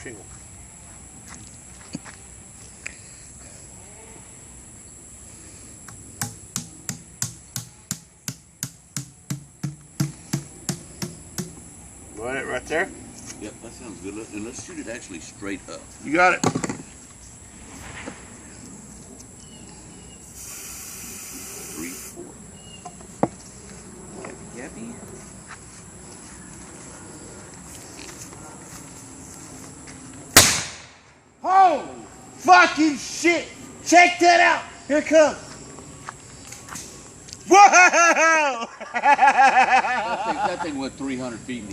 shingle. Want it right there? Yep, that sounds good. And let's shoot it actually straight up. You got it. 3, 4. Gappy. Oh, fucking shit! Check that out. Here it comes. Whoa! That thing went 300 feet in the